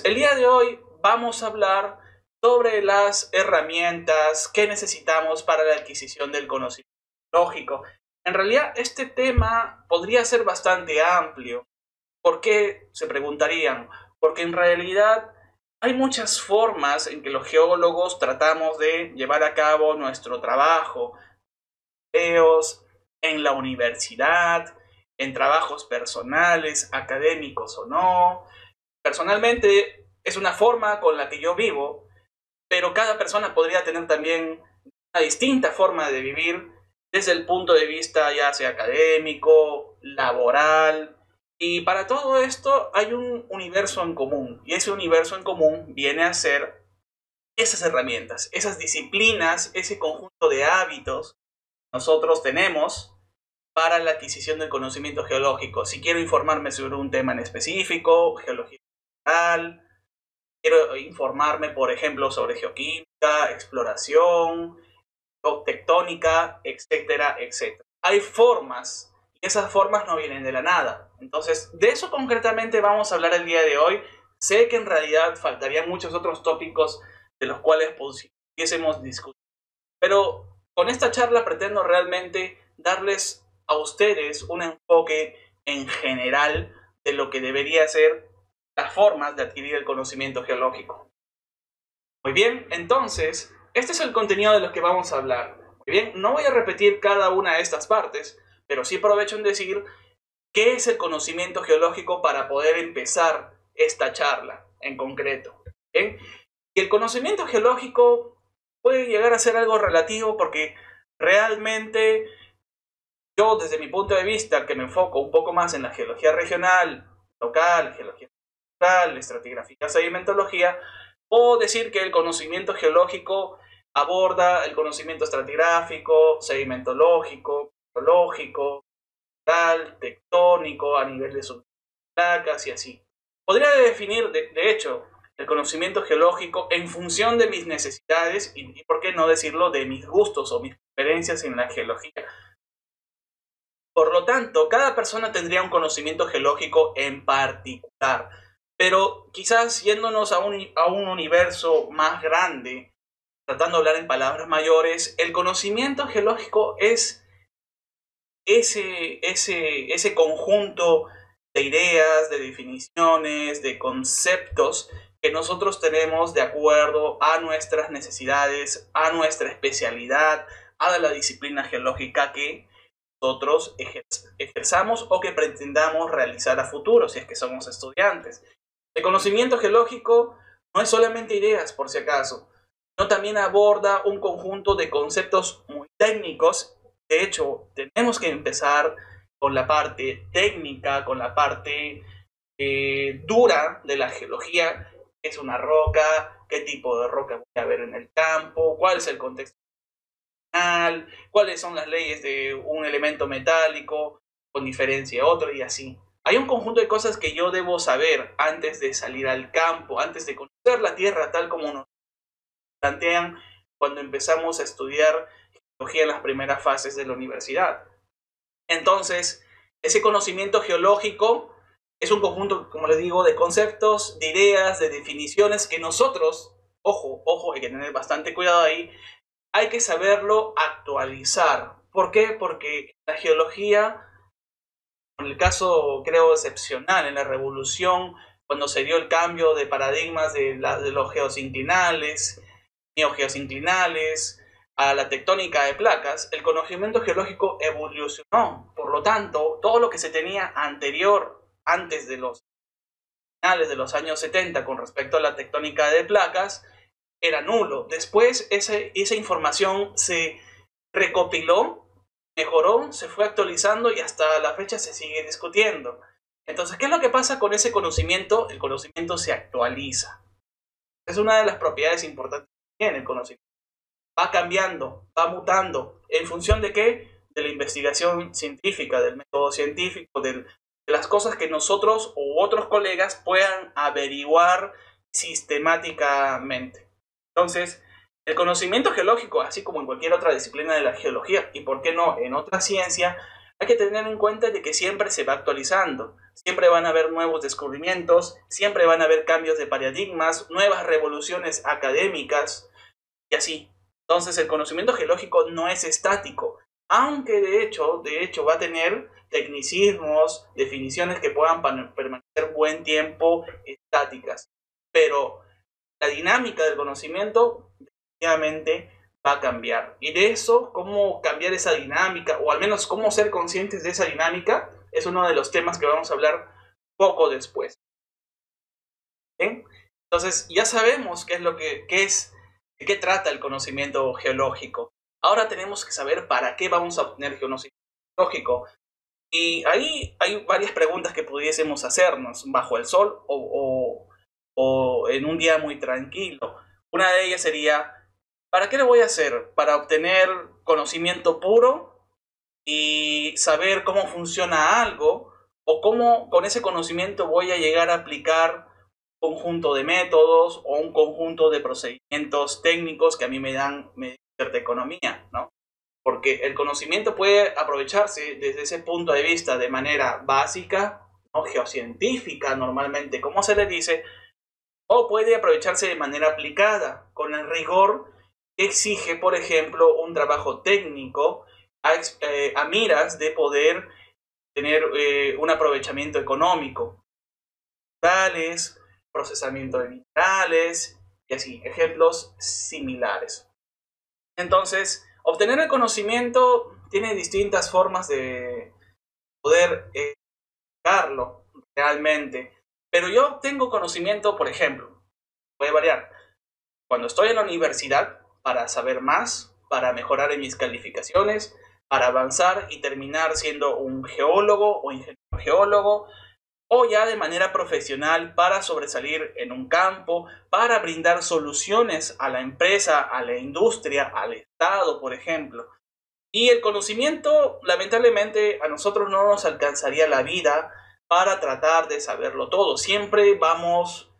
El día de hoy vamos a hablar sobre las herramientas que necesitamos para la adquisición del conocimiento lógico. En realidad, este tema podría ser bastante amplio. ¿Por qué? Se preguntarían. Porque en realidad hay muchas formas en que los geólogos tratamos de llevar a cabo nuestro trabajo. Videos, en la universidad, en trabajos personales, académicos o no. Personalmente es una forma con la que yo vivo, pero cada persona podría tener también una distinta forma de vivir desde el punto de vista ya sea académico, laboral, y para todo esto hay un universo en común, y ese universo en común viene a ser esas herramientas, esas disciplinas, ese conjunto de hábitos que nosotros tenemos para la adquisición del conocimiento geológico. Si quiero informarme sobre un tema en específico, geología general, quiero informarme, por ejemplo, sobre geoquímica, exploración, tectónica, etcétera, etcétera. Hay formas, y esas formas no vienen de la nada. Entonces, de eso concretamente vamos a hablar el día de hoy. Sé que en realidad faltarían muchos otros tópicos de los cuales pudiésemos discutir, pero con esta charla pretendo realmente darles a ustedes un enfoque en general de lo que debería ser las formas de adquirir el conocimiento geológico. Muy bien, entonces, este es el contenido de lo que vamos a hablar. Muy bien, no voy a repetir cada una de estas partes, pero sí aprovecho en decir qué es el conocimiento geológico para poder empezar esta charla en concreto. ¿Bien? Y el conocimiento geológico puede llegar a ser algo relativo porque realmente yo, desde mi punto de vista, que me enfoco un poco más en la geología regional, local, geología local, estratigráfica, sedimentología, puedo decir que el conocimiento geológico aborda el conocimiento estratigráfico, sedimentológico, geológico, tectónico, a nivel de subplacas y así. Podría definir, de hecho, el conocimiento geológico en función de mis necesidades y, por qué no decirlo, de mis gustos o mis preferencias en la geología. Por lo tanto, cada persona tendría un conocimiento geológico en particular, pero quizás yéndonos a un universo más grande, tratando de hablar en palabras mayores, el conocimiento geológico es ese conjunto de ideas, de definiciones, de conceptos que nosotros tenemos de acuerdo a nuestras necesidades, a nuestra especialidad, a la disciplina geológica que nosotros ejerzamos o que pretendamos realizar a futuro, si es que somos estudiantes. El conocimiento geológico no es solamente ideas, por si acaso, sino también aborda un conjunto de conceptos muy técnicos. De hecho, tenemos que empezar con la parte técnica, con la parte dura de la geología. ¿Qué es una roca? ¿Qué tipo de roca voy a ver en el campo? ¿Cuál es el contexto? ¿Cuáles son las leyes de un elemento metálico con diferencia a otro? Y así. Hay un conjunto de cosas que yo debo saber antes de salir al campo, antes de conocer la Tierra tal como nos plantean cuando empezamos a estudiar geología en las primeras fases de la universidad. Entonces, ese conocimiento geológico es un conjunto, como les digo, de conceptos, de ideas, de definiciones que nosotros, ojo, hay que tener bastante cuidado ahí, hay que saberlo actualizar. ¿Por qué? Porque la geología, en el caso creo excepcional, en la revolución, cuando se dio el cambio de paradigmas de los geosinclinales, neogeosinclinales, a la tectónica de placas, el conocimiento geológico evolucionó. Por lo tanto, todo lo que se tenía antes de los finales de los años 70 con respecto a la tectónica de placas, era nulo. Después esa información se recopiló, mejoró, se fue actualizando y hasta la fecha se sigue discutiendo. Entonces, ¿qué es lo que pasa con ese conocimiento? El conocimiento se actualiza. Es una de las propiedades importantes que tiene el conocimiento. Va cambiando, va mutando. ¿En función de qué? De la investigación científica, del método científico, de las cosas que nosotros u otros colegas puedan averiguar sistemáticamente. Entonces, el conocimiento geológico, así como en cualquier otra disciplina de la geología, y por qué no en otra ciencia, hay que tener en cuenta de que siempre se va actualizando, siempre van a haber nuevos descubrimientos, siempre van a haber cambios de paradigmas, nuevas revoluciones académicas y así. Entonces el conocimiento geológico no es estático, aunque de hecho va a tener tecnicismos, definiciones que puedan permanecer buen tiempo estáticas, pero la dinámica del conocimiento definitivamente va a cambiar. Y de eso, cómo cambiar esa dinámica, o al menos cómo ser conscientes de esa dinámica, es uno de los temas que vamos a hablar poco después. ¿Bien? Entonces, ya sabemos qué es, de qué trata el conocimiento geológico. Ahora tenemos que saber para qué vamos a obtener conocimiento geológico. Y ahí hay varias preguntas que pudiésemos hacernos bajo el sol o en un día muy tranquilo. Una de ellas sería, ¿para qué lo voy a hacer? ¿Para obtener conocimiento puro y saber cómo funciona algo? ¿O cómo con ese conocimiento voy a llegar a aplicar un conjunto de métodos o un conjunto de procedimientos técnicos que a mí me dan cierta economía, ¿no? Porque el conocimiento puede aprovecharse desde ese punto de vista de manera básica, ¿no? Geocientífica normalmente, como se le dice, o puede aprovecharse de manera aplicada, con el rigor que exige, por ejemplo, un trabajo técnico a miras de poder tener un aprovechamiento económico. Minerales, procesamiento de minerales y así, ejemplos similares. Entonces, obtener el conocimiento tiene distintas formas de poder explicarlo realmente. Pero yo tengo conocimiento, por ejemplo, puede variar. Cuando estoy en la universidad, para saber más, para mejorar en mis calificaciones, para avanzar y terminar siendo un geólogo o ingeniero geólogo, o ya de manera profesional para sobresalir en un campo, para brindar soluciones a la empresa, a la industria, al Estado, por ejemplo. Y el conocimiento, lamentablemente, a nosotros no nos alcanzaría la vida para tratar de saberlo todo. Siempre vamos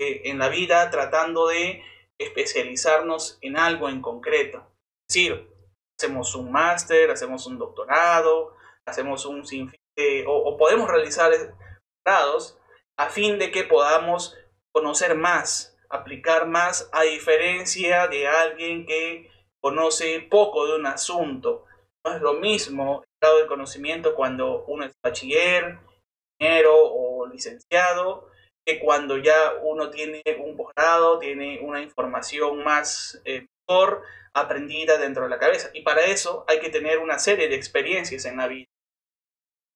en la vida tratando de especializarnos en algo en concreto. Es decir, hacemos un máster, hacemos un doctorado, hacemos un sinfín o podemos realizar grados a fin de que podamos conocer más, aplicar más, a diferencia de alguien que conoce poco de un asunto. No es lo mismo el grado de conocimiento cuando uno es bachiller, ingeniero o licenciado, que cuando ya uno tiene un posgrado, tiene una información más mejor aprendida dentro de la cabeza. Y para eso hay que tener una serie de experiencias en la vida.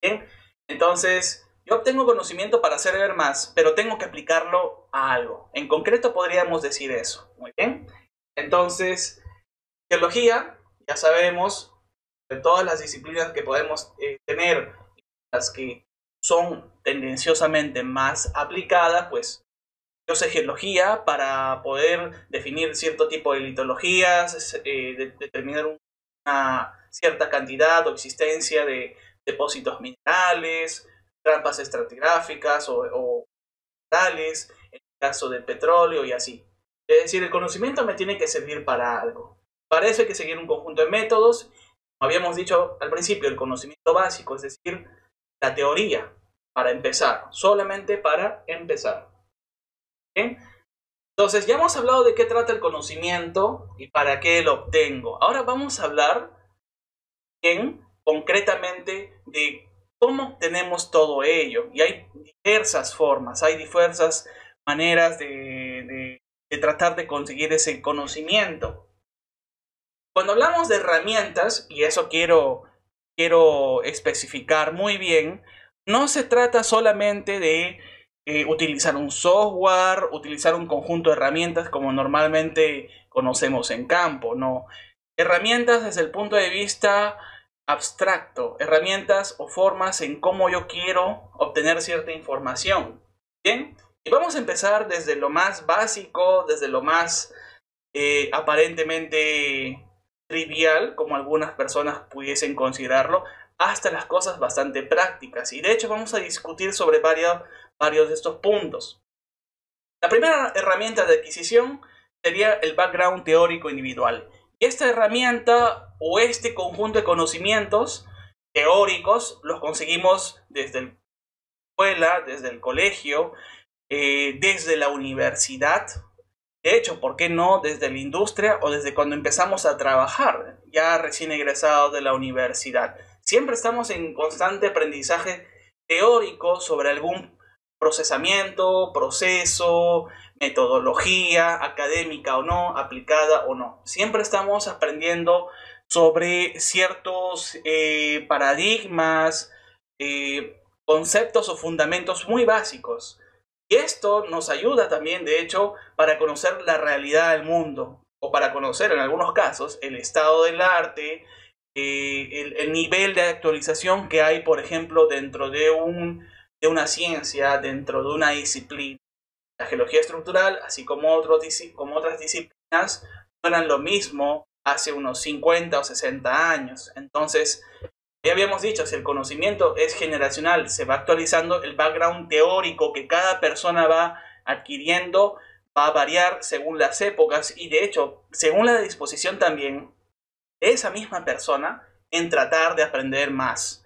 ¿Bien? Entonces, yo obtengo conocimiento para saber más, pero tengo que aplicarlo a algo. En concreto podríamos decir eso. Muy bien. Entonces, geología, ya sabemos, de todas las disciplinas que podemos tener, las que son tendenciosamente más aplicadas, pues yo sé geología para poder definir cierto tipo de litologías, determinar una cierta cantidad o existencia de depósitos minerales, trampas estratigráficas o minerales, en el caso del petróleo y así. Es decir, el conocimiento me tiene que servir para algo. Para eso hay que seguir un conjunto de métodos. Como habíamos dicho al principio, el conocimiento básico, es decir, la teoría, para empezar, solamente para empezar. ¿Bien? Entonces, ya hemos hablado de qué trata el conocimiento y para qué lo obtengo. Ahora vamos a hablar concretamente de cómo obtenemos todo ello. Y hay diversas formas, hay diversas maneras de tratar de conseguir ese conocimiento. Cuando hablamos de herramientas, y eso quiero especificar muy bien, no se trata solamente de utilizar un software, utilizar un conjunto de herramientas como normalmente conocemos en campo, no. Herramientas desde el punto de vista abstracto, herramientas o formas en cómo yo quiero obtener cierta información. ¿Bien? Y vamos a empezar desde lo más básico, desde lo más aparentemente trivial, como algunas personas pudiesen considerarlo, hasta las cosas bastante prácticas. Y de hecho vamos a discutir sobre varios de estos puntos. La primera herramienta de adquisición sería el background teórico individual. Y esta herramienta o este conjunto de conocimientos teóricos los conseguimos desde la escuela, desde el colegio, desde la universidad. De hecho, ¿por qué no desde la industria o desde cuando empezamos a trabajar, ya recién egresados de la universidad? Siempre estamos en constante aprendizaje teórico sobre algún procesamiento, proceso, metodología, académica o no, aplicada o no. Siempre estamos aprendiendo sobre ciertos paradigmas, conceptos o fundamentos muy básicos. Y esto nos ayuda también, de hecho, para conocer la realidad del mundo, o para conocer, en algunos casos, el estado del arte, el nivel de actualización que hay, por ejemplo, dentro de una ciencia, dentro de una disciplina. La geología estructural, así como otras disciplinas, no eran lo mismo hace unos 50 o 60 años. Entonces, ya habíamos dicho, si el conocimiento es generacional, se va actualizando, el background teórico que cada persona va adquiriendo va a variar según las épocas y, de hecho, según la disposición también de esa misma persona en tratar de aprender más.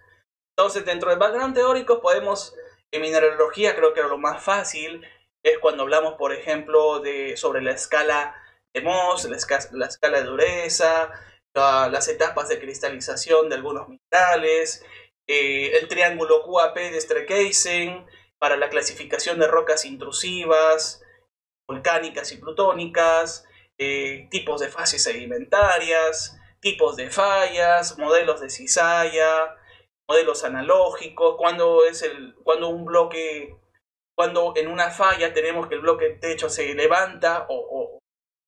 Entonces, dentro del background teórico podemos, en mineralogía creo que lo más fácil es cuando hablamos, por ejemplo, sobre la escala de Mohs, la escala de dureza, las etapas de cristalización de algunos minerales, el triángulo QAP de Streckeisen para la clasificación de rocas intrusivas, volcánicas y plutónicas, tipos de fases sedimentarias, tipos de fallas, modelos de cizalla, modelos analógicos, cuando en una falla tenemos que el bloque de techo se levanta o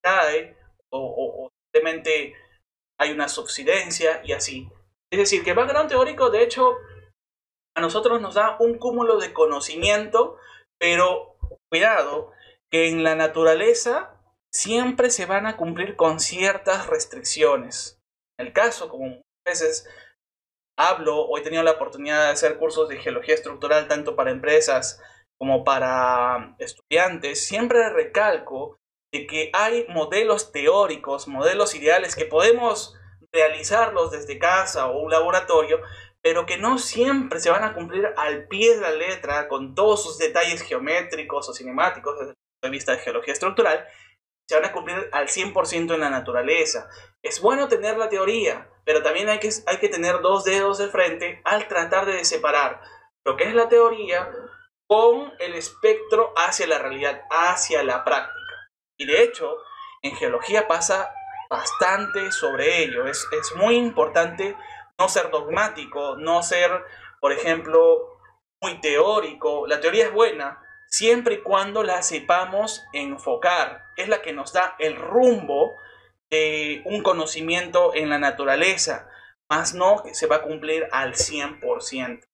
cae, o simplemente hay una subsidencia y así. Es decir, que el background teórico, de hecho, a nosotros nos da un cúmulo de conocimiento, pero cuidado, que en la naturaleza siempre se van a cumplir con ciertas restricciones. En el caso, como muchas veces hablo, o he tenido la oportunidad de hacer cursos de geología estructural tanto para empresas como para estudiantes, siempre recalco de que hay modelos teóricos, modelos ideales que podemos realizarlos desde casa o un laboratorio, pero que no siempre se van a cumplir al pie de la letra con todos sus detalles geométricos o cinemáticos desde el punto de vista de geología estructural, se van a cumplir al 100% en la naturaleza. Es bueno tener la teoría, pero también hay que tener dos dedos de frente al tratar de separar lo que es la teoría con el espectro hacia la realidad, hacia la práctica. Y de hecho, en geología pasa bastante sobre ello. Es muy importante no ser dogmático, no ser, por ejemplo, muy teórico. La teoría es buena siempre y cuando la sepamos enfocar. Es la que nos da el rumbo de un conocimiento en la naturaleza, más no que se va a cumplir al 100%.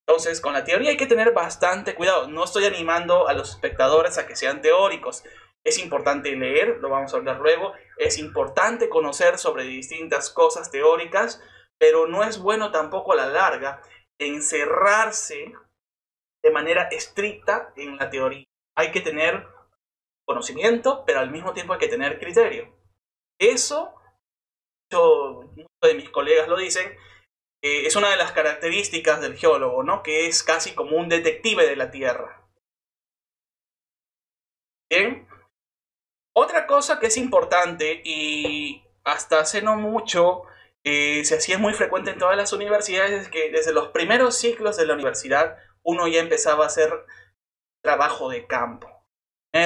Entonces, con la teoría hay que tener bastante cuidado. No estoy animando a los espectadores a que sean teóricos. Es importante leer, lo vamos a hablar luego. Es importante conocer sobre distintas cosas teóricas, pero no es bueno tampoco a la larga encerrarse de manera estricta en la teoría. Hay que tener conocimiento, pero al mismo tiempo hay que tener criterio. Eso, muchos de mis colegas lo dicen, es una de las características del geólogo, ¿no? Que es casi como un detective de la Tierra. Bien. Otra cosa que es importante y hasta hace no mucho se hacía muy frecuente en todas las universidades es que desde los primeros ciclos de la universidad uno ya empezaba a hacer trabajo de campo.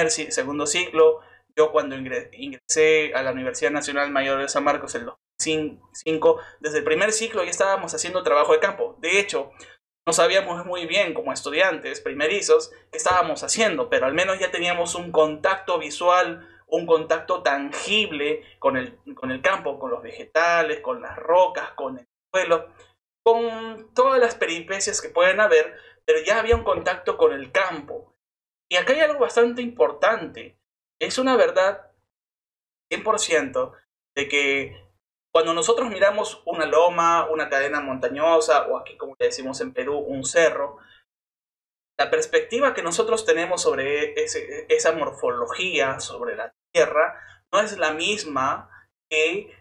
Segundo ciclo, yo cuando ingresé a la Universidad Nacional Mayor de San Marcos en 2005, desde el primer ciclo ya estábamos haciendo trabajo de campo. De hecho, no sabíamos muy bien como estudiantes primerizos qué estábamos haciendo, pero al menos ya teníamos un contacto visual, un contacto tangible con el campo, con los vegetales, con las rocas, con el suelo, con todas las peripecias que pueden haber, pero ya había un contacto con el campo. Y acá hay algo bastante importante. Es una verdad 100% de que cuando nosotros miramos una loma, una cadena montañosa, o aquí como le decimos en Perú, un cerro, la perspectiva que nosotros tenemos sobre esa morfología, sobre la Tierra, no es la misma que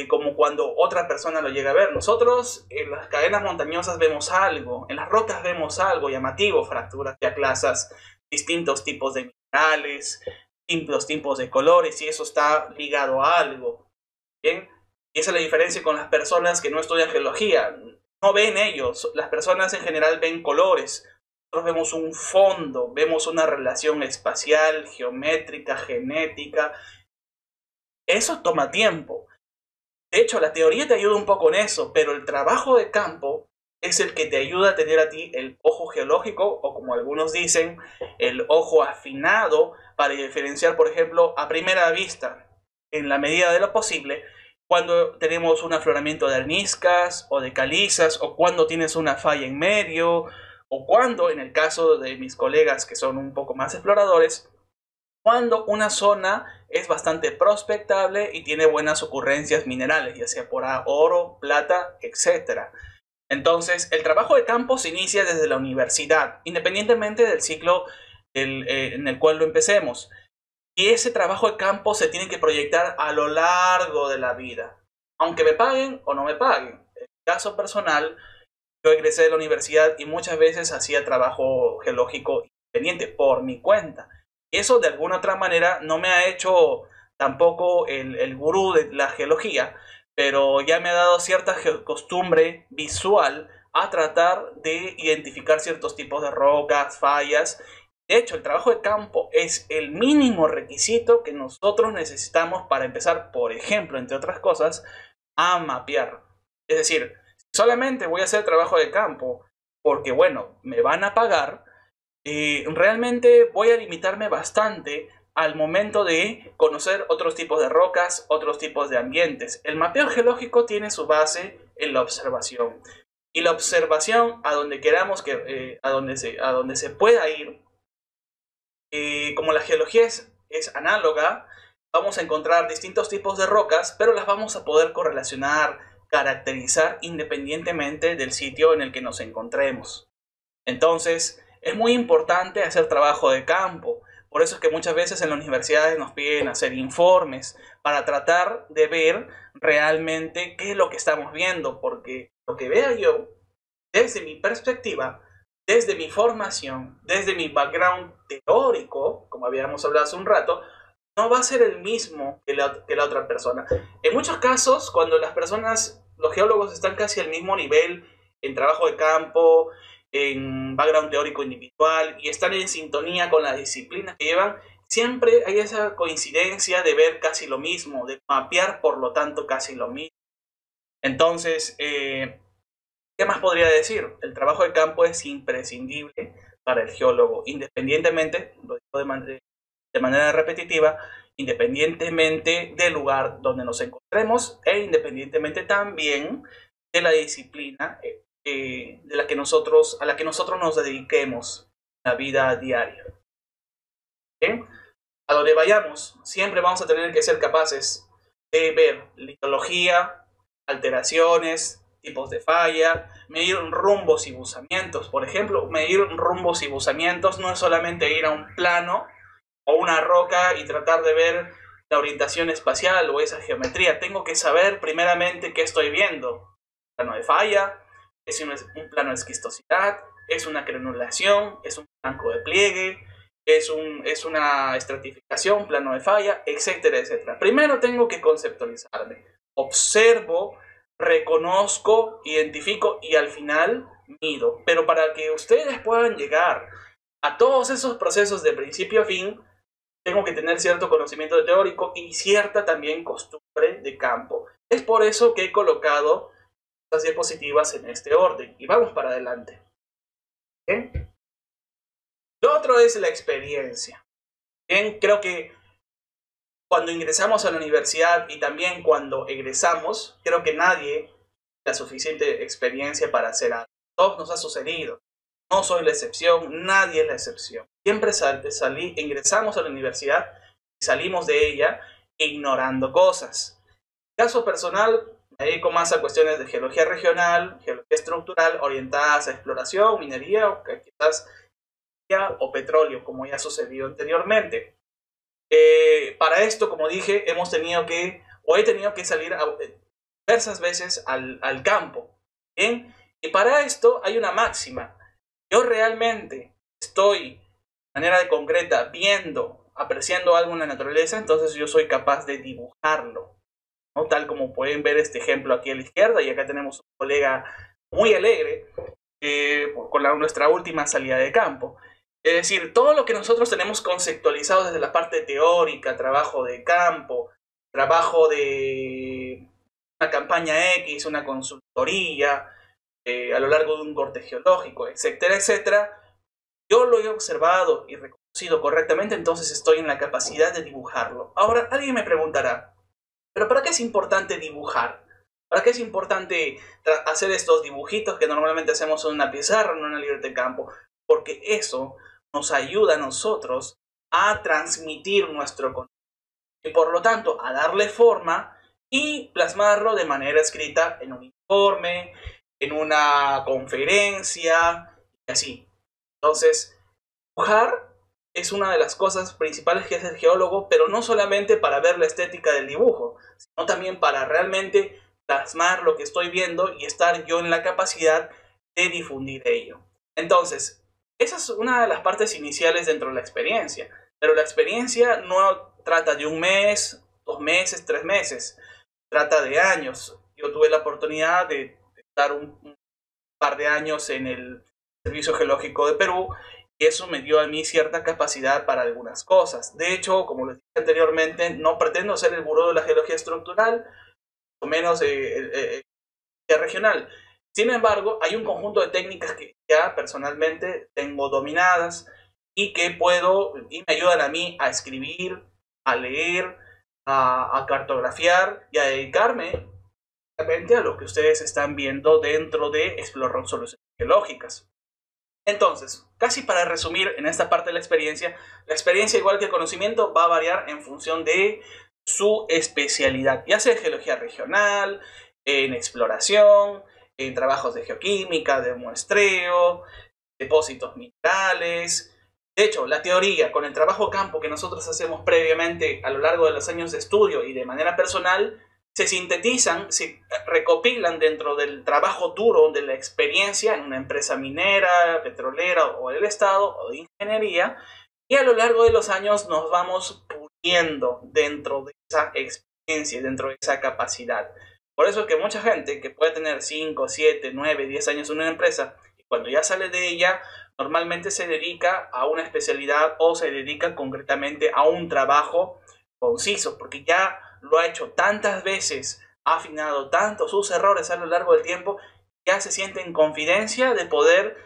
como cuando otra persona lo llega a ver. Nosotros en las cadenas montañosas vemos algo, en las rocas vemos algo llamativo, fracturas diaclasas, distintos tipos de minerales, distintos tipos de colores, y eso está ligado a algo. ¿Bien? Y esa es la diferencia con las personas que no estudian geología. No ven ellos, las personas en general ven colores. Nosotros vemos un fondo, vemos una relación espacial, geométrica, genética. Eso toma tiempo. De hecho, la teoría te ayuda un poco en eso, pero el trabajo de campo es el que te ayuda a tener a ti el ojo geológico, o como algunos dicen, el ojo afinado, para diferenciar, por ejemplo, a primera vista, en la medida de lo posible, cuando tenemos un afloramiento de areniscas o de calizas, o cuando tienes una falla en medio, o cuando, en el caso de mis colegas que son un poco más exploradores, cuando una zona es bastante prospectable y tiene buenas ocurrencias minerales, ya sea por oro, plata, etc. Entonces, el trabajo de campo se inicia desde la universidad, independientemente del ciclo en el cual lo empecemos. Y ese trabajo de campo se tiene que proyectar a lo largo de la vida, aunque me paguen o no me paguen. En mi caso personal, yo egresé de la universidad y muchas veces hacía trabajo geológico independiente por mi cuenta. Y eso de alguna otra manera no me ha hecho tampoco el gurú de la geología, pero ya me ha dado cierta costumbre visual a tratar de identificar ciertos tipos de rocas, fallas. De hecho, el trabajo de campo es el mínimo requisito que nosotros necesitamos para empezar, por ejemplo, entre otras cosas, a mapear. Es decir, solamente voy a hacer trabajo de campo porque, bueno, me van a pagar, realmente voy a limitarme bastante al momento de conocer otros tipos de rocas, otros tipos de ambientes. El mapeo geológico tiene su base en la observación. Y la observación, a donde queramos a donde se pueda ir, como la geología es análoga, vamos a encontrar distintos tipos de rocas, pero las vamos a poder correlacionar, caracterizar independientemente del sitio en el que nos encontremos. Entonces, es muy importante hacer trabajo de campo. Por eso es que muchas veces en las universidades nos piden hacer informes para tratar de ver realmente qué es lo que estamos viendo, porque lo que vea yo, desde mi perspectiva, desde mi formación, desde mi background teórico, como habíamos hablado hace un rato, no va a ser el mismo que la otra persona. En muchos casos, cuando los geólogos están casi al mismo nivel en trabajo de campo, en background teórico individual, y están en sintonía con las disciplinas que llevan, siempre hay esa coincidencia de ver casi lo mismo, de mapear por lo tanto casi lo mismo. Entonces, ¿qué más podría decir? El trabajo de campo es imprescindible para el geólogo, independientemente, lo digo de manera repetitiva, independientemente del lugar donde nos encontremos e independientemente también de la disciplina a la que nosotros nos dediquemos en la vida diaria. ¿Bien? A donde vayamos, siempre vamos a tener que ser capaces de ver litología, alteraciones, tipos de falla, medir rumbos y buzamientos. Por ejemplo, medir rumbos y buzamientos no es solamente ir a un plano o una roca y tratar de ver la orientación espacial o esa geometría. Tengo que saber primeramente qué estoy viendo. Plano de falla, es un plano de esquistosidad, es una crenulación, es un flanco de pliegue, es una estratificación, plano de falla, etcétera, etcétera. Primero tengo que conceptualizarme. Observo, reconozco, identifico y al final mido. Pero para que ustedes puedan llegar a todos esos procesos de principio a fin, tengo que tener cierto conocimiento teórico y cierta también costumbre de campo. Es por eso que he colocado las diapositivas en este orden. Y vamos para adelante. ¿Bien? Lo otro es la experiencia. Bien, creo que cuando ingresamos a la universidad y también cuando egresamos, creo que nadie tiene la suficiente experiencia para hacer algo. Todos nos ha sucedido. No soy la excepción, nadie es la excepción. Siempre ingresamos a la universidad y salimos de ella ignorando cosas. En caso personal, me dedico más a cuestiones de geología regional, geología estructural, orientadas a exploración, minería o quizás o petróleo, como ya sucedió anteriormente. Para esto, como dije, hemos tenido que o he tenido que salir diversas veces al campo. ¿Bien? Y para esto hay una máxima. Yo realmente estoy de manera concreta viendo, apreciando algo en la naturaleza, entonces yo soy capaz de dibujarlo, ¿no? Tal como pueden ver este ejemplo aquí a la izquierda, y acá tenemos un colega muy alegre con nuestra última salida de campo. Es decir, todo lo que nosotros tenemos conceptualizado desde la parte teórica, trabajo de campo, trabajo de una campaña X, una consultoría, a lo largo de un corte geológico, etcétera, etcétera, yo lo he observado y reconocido correctamente, entonces estoy en la capacidad de dibujarlo. Ahora, alguien me preguntará, ¿pero para qué es importante dibujar? ¿Para qué es importante hacer estos dibujitos que normalmente hacemos en una pizarra, en una libreta de campo? Porque eso nos ayuda a nosotros a transmitir nuestro conocimiento y por lo tanto a darle forma y plasmarlo de manera escrita en un informe, en una conferencia y así. Entonces, dibujar es una de las cosas principales que hace el geólogo, pero no solamente para ver la estética del dibujo, sino también para realmente plasmar lo que estoy viendo y estar yo en la capacidad de difundir ello. Entonces, esa es una de las partes iniciales dentro de la experiencia, pero la experiencia no trata de un mes, 2 meses, 3 meses, trata de años. Yo tuve la oportunidad de estar un par de años en el Servicio Geológico de Perú y eso me dio a mí cierta capacidad para algunas cosas. De hecho, como les dije anteriormente, no pretendo ser el gurú de la geología estructural, o menos regional. Sin embargo, hay un conjunto de técnicas que ya personalmente tengo dominadas y que puedo y me ayudan a mí a escribir, a leer, a cartografiar y a dedicarme a lo que ustedes están viendo dentro de Explorar Soluciones Geológicas. Entonces, casi para resumir en esta parte de la experiencia, igual que el conocimiento, va a variar en función de su especialidad, ya sea en geología regional, en exploración, en trabajos de geoquímica, de muestreo, depósitos minerales. De hecho, la teoría con el trabajo campo que nosotros hacemos previamente a lo largo de los años de estudio y de manera personal, se sintetizan, se recopilan dentro del trabajo duro de la experiencia en una empresa minera, petrolera o del Estado o de ingeniería, y a lo largo de los años nos vamos puliendo dentro de esa experiencia, dentro de esa capacidad. Por eso es que mucha gente que puede tener 5, 7, 9, 10 años en una empresa, y cuando ya sale de ella, normalmente se dedica a una especialidad o se dedica concretamente a un trabajo conciso, porque ya lo ha hecho tantas veces, ha afinado tanto sus errores a lo largo del tiempo, ya se siente en confidencia de poder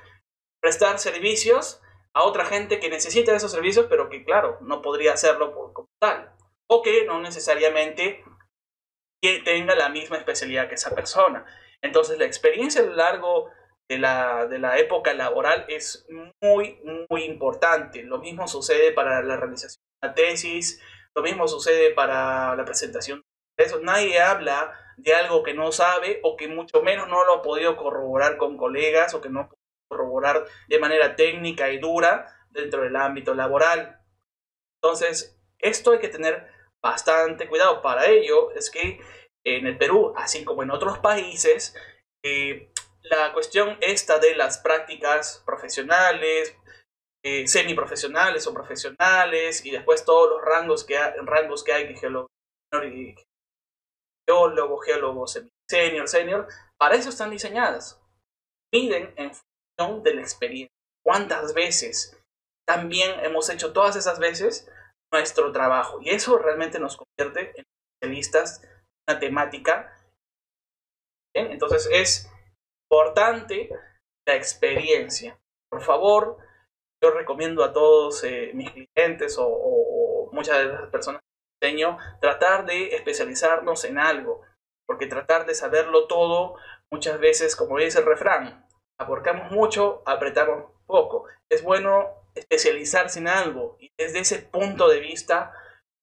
prestar servicios a otra gente que necesita esos servicios, pero que claro, no podría hacerlo como tal, o que no necesariamente tenga la misma especialidad que esa persona. Entonces la experiencia a lo largo de la época laboral es muy, muy importante. Lo mismo sucede para la realización de una tesis, lo mismo sucede para la presentación de eso. Nadie habla de algo que no sabe o que mucho menos no lo ha podido corroborar con colegas o que no ha podido corroborar de manera técnica y dura dentro del ámbito laboral. Entonces, esto hay que tener bastante cuidado. Para ello es que en el Perú, así como en otros países, la cuestión esta de las prácticas profesionales, semiprofesionales o profesionales, y después todos los rangos que hay de geólogo senior, para eso están diseñadas. Miden en función de la experiencia. ¿Cuántas veces también hemos hecho todas esas veces nuestro trabajo? Y eso realmente nos convierte en especialistas en una temática. ¿Bien? Entonces es importante la experiencia. Por favor, yo recomiendo a todos mis clientes o muchas de las personas que enseño tratar de especializarnos en algo, porque tratar de saberlo todo muchas veces, como dice el refrán, abarcamos mucho, apretamos poco. Es bueno especializarse en algo y desde ese punto de vista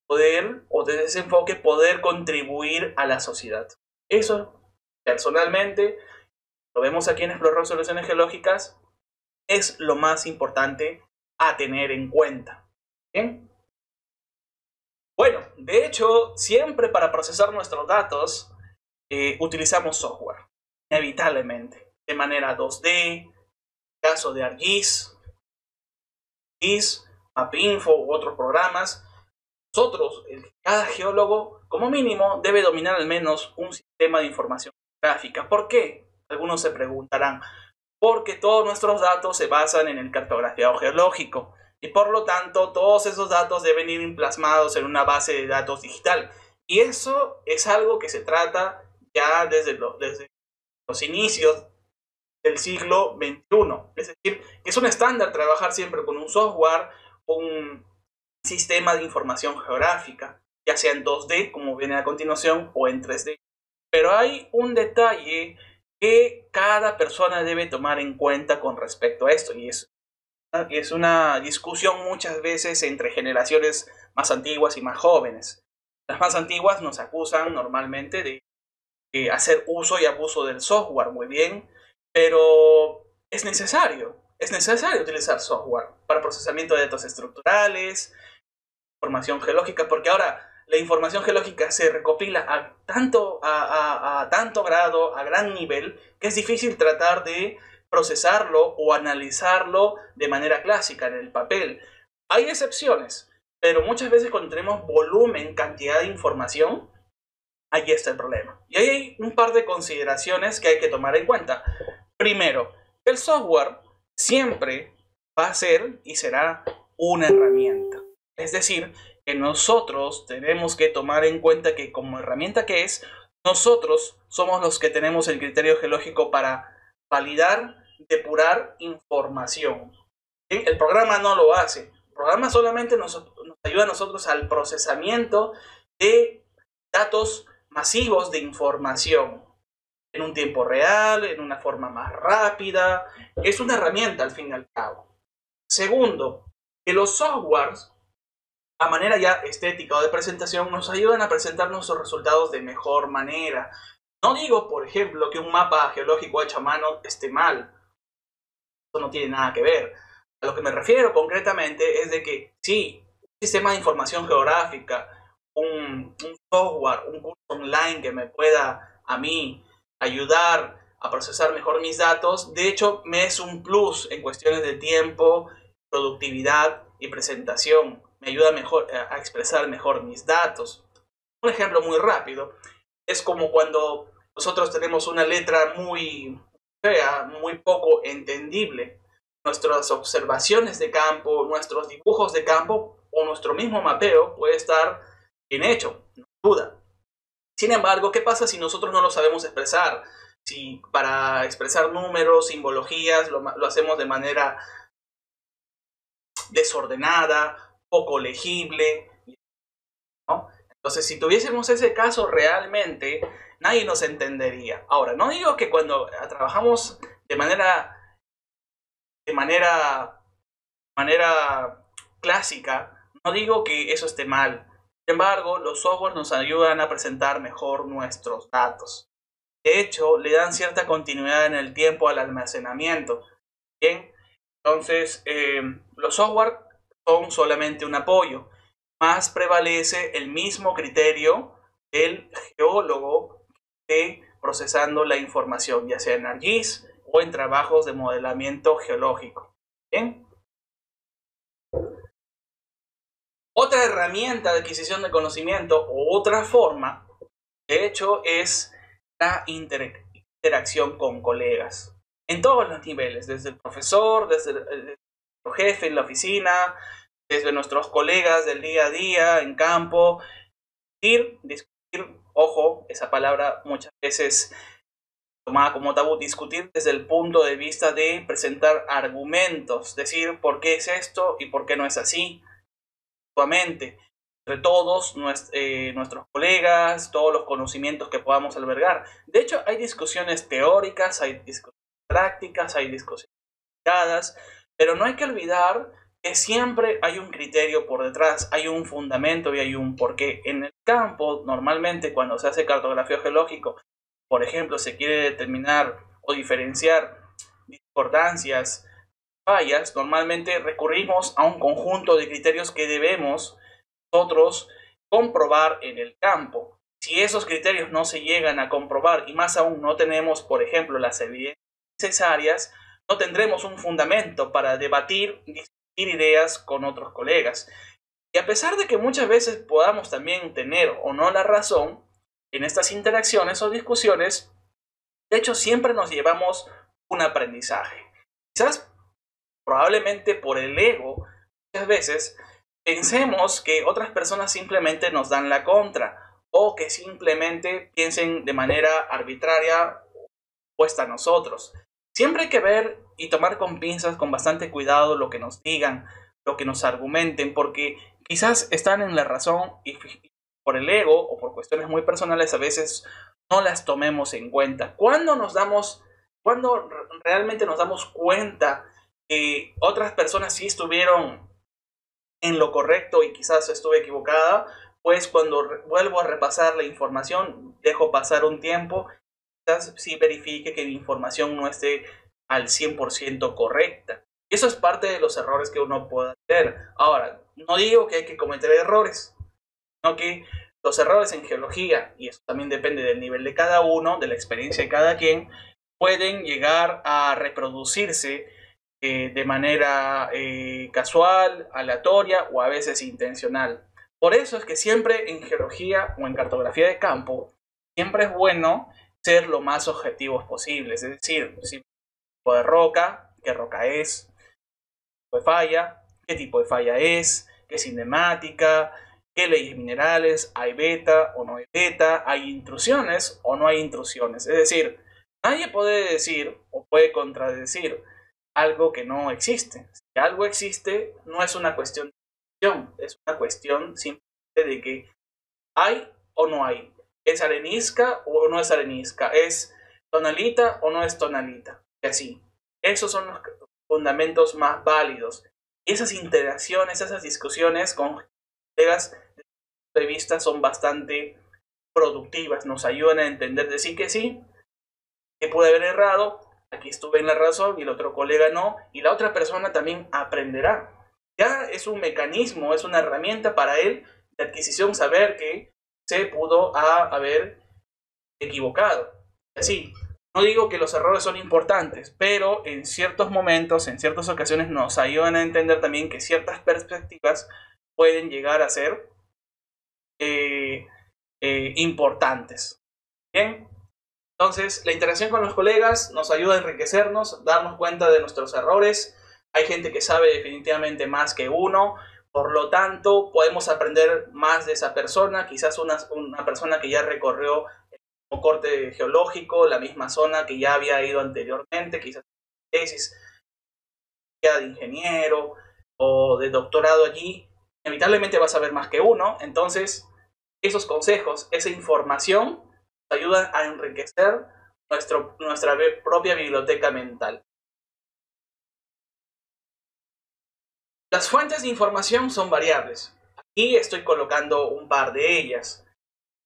poder, o desde ese enfoque, poder contribuir a la sociedad. Eso, personalmente, lo vemos aquí en Explorar Soluciones Geológicas, es lo más importante a tener en cuenta. ¿Bien? Bueno, de hecho, siempre para procesar nuestros datos utilizamos software, inevitablemente, de manera 2D, caso de ArcGIS, Mapinfo u otros programas. Nosotros, cada geólogo, como mínimo, debe dominar al menos un sistema de información geográfica. ¿Por qué? Algunos se preguntarán. Porque todos nuestros datos se basan en el cartografiado geológico y por lo tanto todos esos datos deben ir plasmados en una base de datos digital. Y eso es algo que se trata ya desde los inicios del siglo XXI. Es decir, que es un estándar trabajar siempre con un software, un sistema de información geográfica, ya sea en 2D, como viene a continuación, o en 3D. Pero hay un detalle que cada persona debe tomar en cuenta con respecto a esto, y es una discusión muchas veces entre generaciones más antiguas y más jóvenes. Las más antiguas nos acusan normalmente de hacer uso y abuso del software, muy bien, pero es necesario utilizar software para procesamiento de datos estructurales, información geológica, porque ahora la información geológica se recopila a tanto grado, a gran nivel, que es difícil tratar de procesarlo o analizarlo de manera clásica en el papel. Hay excepciones, pero muchas veces cuando tenemos volumen, cantidad de información, ahí está el problema. Y ahí hay un par de consideraciones que hay que tomar en cuenta. Primero, el software siempre va a ser y será una herramienta. Es decir, que nosotros tenemos que tomar en cuenta que como herramienta que es, nosotros somos los que tenemos el criterio geológico para validar, depurar información. ¿Sí? El programa no lo hace. El programa solamente nos ayuda a nosotros al procesamiento de datos masivos de información en un tiempo real, en una forma más rápida. Es una herramienta al fin y al cabo. Segundo, que los softwares, a manera ya estética o de presentación, nos ayudan a presentar nuestros resultados de mejor manera. No digo, por ejemplo, que un mapa geológico hecho a mano esté mal. Eso no tiene nada que ver. A lo que me refiero concretamente es de que sí, un sistema de información geográfica, un software, un curso online que me pueda a mí ayudar a procesar mejor mis datos, de hecho me es un plus en cuestiones de tiempo, productividad y presentación. Me ayuda mejor a expresar mejor mis datos. Un ejemplo muy rápido es como cuando nosotros tenemos una letra muy fea, muy poco entendible. Nuestras observaciones de campo, nuestros dibujos de campo o nuestro mismo mapeo puede estar bien hecho, no hay duda. Sin embargo, ¿qué pasa si nosotros no lo sabemos expresar? Si para expresar números, simbologías, lo hacemos de manera desordenada, poco legible, ¿no? Entonces, si tuviésemos ese caso realmente, nadie nos entendería. Ahora, no digo que cuando trabajamos de manera clásica, no digo que eso esté mal. Sin embargo, los softwares nos ayudan a presentar mejor nuestros datos. De hecho, le dan cierta continuidad en el tiempo al almacenamiento. Bien, entonces, los software son solamente un apoyo, más prevalece el mismo criterio del geólogo de procesando la información, ya sea en ArcGIS o en trabajos de modelamiento geológico. ¿Bien? Otra herramienta de adquisición de conocimiento o otra forma, de hecho, es la interacción con colegas en todos los niveles, desde el profesor, desde el jefe en la oficina, desde nuestros colegas del día a día, en campo. Discutir, ojo, esa palabra muchas veces tomada como tabú, discutir desde el punto de vista de presentar argumentos, decir por qué es esto y por qué no es así, entre todos nuestros colegas, todos los conocimientos que podamos albergar. De hecho, hay discusiones teóricas, hay discusiones prácticas, hay discusiones complicadas, pero no hay que olvidar que siempre hay un criterio por detrás, hay un fundamento y hay un porqué. En el campo, normalmente cuando se hace cartografía geológico, por ejemplo, se quiere determinar o diferenciar discordancias, fallas, normalmente recurrimos a un conjunto de criterios que debemos nosotros comprobar en el campo. Si esos criterios no se llegan a comprobar y más aún no tenemos, por ejemplo, las evidencias necesarias, no tendremos un fundamento para debatir, discutir ideas con otros colegas. Y a pesar de que muchas veces podamos también tener o no la razón en estas interacciones o discusiones, de hecho siempre nos llevamos un aprendizaje. Quizás probablemente por el ego, muchas veces pensemos que otras personas simplemente nos dan la contra o que simplemente piensen de manera arbitraria opuesta a nosotros. Siempre hay que ver y tomar con pinzas, con bastante cuidado lo que nos digan, lo que nos argumenten, porque quizás están en la razón y por el ego o por cuestiones muy personales a veces no las tomemos en cuenta. Cuando realmente nos damos cuenta que otras personas sí estuvieron en lo correcto y quizás estuve equivocada, pues cuando vuelvo a repasar la información, dejo pasar un tiempo, quizás sí verifique que mi información no esté al 100% correcta. Y eso es parte de los errores que uno puede hacer. Ahora, no digo que hay que cometer errores, sino que los errores en geología, y eso también depende del nivel de cada uno, de la experiencia de cada quien, pueden llegar a reproducirse de manera casual, aleatoria o a veces intencional. Por eso es que siempre en geología o en cartografía de campo, siempre es bueno ser lo más objetivos posibles. Es decir, si tipo de roca, qué roca es, tipo de falla, qué tipo de falla es, qué cinemática, qué leyes minerales, hay beta o no hay beta, hay intrusiones o no hay intrusiones. Es decir, nadie puede decir o puede contradecir algo que no existe. Si algo existe, no es una cuestión de decisión, es una cuestión simplemente de que hay o no hay. ¿Es arenisca o no es arenisca? ¿Es tonalita o no es tonalita? Y así. Esos son los fundamentos más válidos. Y esas interacciones, esas discusiones con colegas de punto de vista son bastante productivas. Nos ayudan a entender de sí, que puede haber errado, aquí estuve en la razón y el otro colega no, y la otra persona también aprenderá. Ya es un mecanismo, es una herramienta para él de adquisición saber que se pudo haber equivocado. Así, no digo que los errores son importantes, pero en ciertos momentos, en ciertas ocasiones nos ayudan a entender también que ciertas perspectivas pueden llegar a ser importantes. Bien. Entonces, la interacción con los colegas nos ayuda a enriquecernos, darnos cuenta de nuestros errores. Hay gente que sabe definitivamente más que uno, por lo tanto, podemos aprender más de esa persona. Quizás una persona que ya recorrió el mismo corte geológico, la misma zona que ya había ido anteriormente, quizás tesis de ingeniero o de doctorado allí, inevitablemente va a saber más que uno. Entonces, esos consejos, esa información ayuda a enriquecer nuestra propia biblioteca mental. Las fuentes de información son variables. Aquí estoy colocando un par de ellas.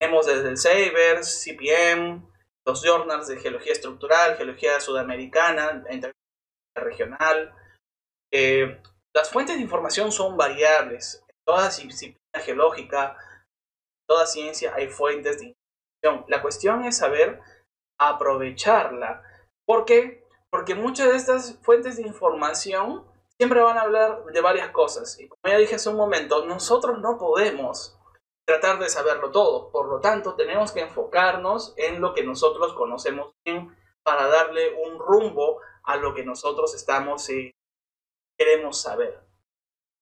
Tenemos desde el Sabers, CPM, los journals de geología estructural, geología sudamericana, regional. Las fuentes de información son variables. En toda disciplina geológica, en toda ciencia hay fuentes de información. La cuestión es saber aprovecharla. ¿Por qué? Porque muchas de estas fuentes de información siempre van a hablar de varias cosas. Y como ya dije hace un momento, nosotros no podemos tratar de saberlo todo. Por lo tanto, tenemos que enfocarnos en lo que nosotros conocemos bien para darle un rumbo a lo que nosotros queremos saber. En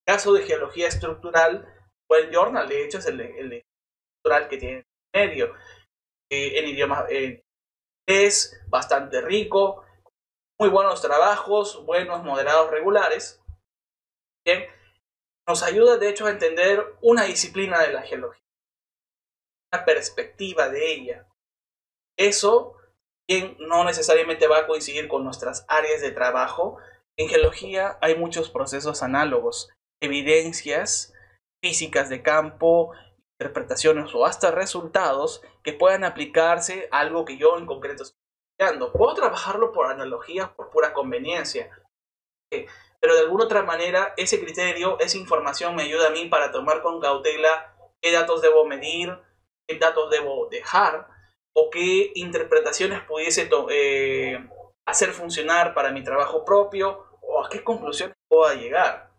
el caso de geología estructural, pues el journal de hecho es el estructural que tiene en medio. En idioma es bastante rico, muy buenos trabajos, buenos, moderados, regulares. Bien, nos ayuda de hecho a entender una disciplina de la geología, una perspectiva de ella. Eso bien no necesariamente va a coincidir con nuestras áreas de trabajo. En geología hay muchos procesos análogos, evidencias físicas de campo, interpretaciones o hasta resultados que puedan aplicarse a algo que yo en concreto estoy estudiando. Puedo trabajarlo por analogía, por pura conveniencia, pero de alguna otra manera ese criterio, esa información me ayuda a mí para tomar con cautela qué datos debo medir, qué datos debo dejar, o qué interpretaciones pudiese hacer funcionar para mi trabajo propio, o a qué conclusiones pueda llegar.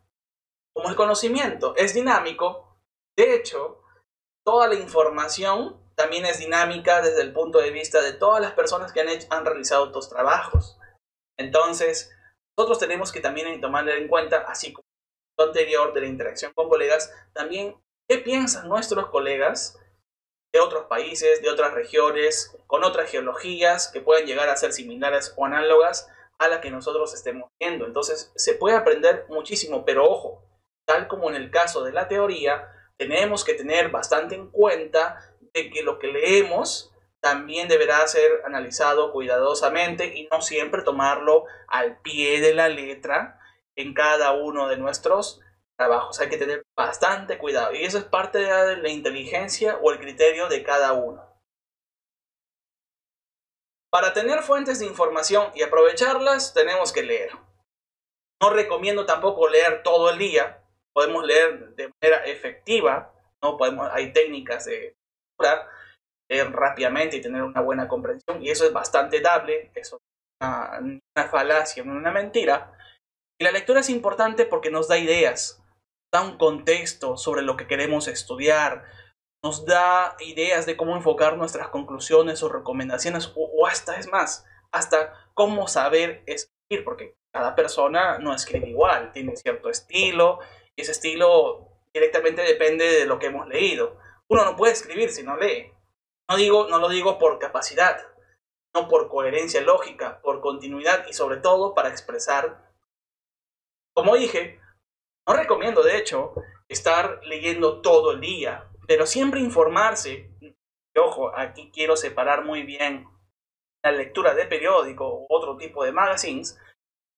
Como el conocimiento es dinámico, de hecho, toda la información también es dinámica desde el punto de vista de todas las personas que han realizado estos trabajos. Entonces, nosotros tenemos que también tomar en cuenta, así como lo anterior de la interacción con colegas, también qué piensan nuestros colegas de otros países, de otras regiones, con otras geologías que pueden llegar a ser similares o análogas a la que nosotros estemos viendo. Entonces, se puede aprender muchísimo, pero ojo, tal como en el caso de la teoría, tenemos que tener bastante en cuenta de que lo que leemos también deberá ser analizado cuidadosamente y no siempre tomarlo al pie de la letra en cada uno de nuestros trabajos. Hay que tener bastante cuidado y eso es parte de la inteligencia o el criterio de cada uno. Para tener fuentes de información y aprovecharlas, tenemos que leer. No recomiendo tampoco leer todo el día. Podemos leer de manera efectiva, ¿no? Hay técnicas de leer rápidamente y tener una buena comprensión, y eso es bastante dable, eso es una falacia, una mentira. Y la lectura es importante porque nos da ideas, da un contexto sobre lo que queremos estudiar, nos da ideas de cómo enfocar nuestras conclusiones o recomendaciones, o hasta, es más, hasta cómo saber escribir, porque cada persona no escribe igual, tiene cierto estilo, y ese estilo directamente depende de lo que hemos leído. Uno no puede escribir si no lee. No lo digo por capacidad, no por coherencia lógica, por continuidad y sobre todo para expresar. Como dije, no recomiendo de hecho estar leyendo todo el día, pero siempre informarse. Y ojo, aquí quiero separar muy bien la lectura de periódico u otro tipo de magazines,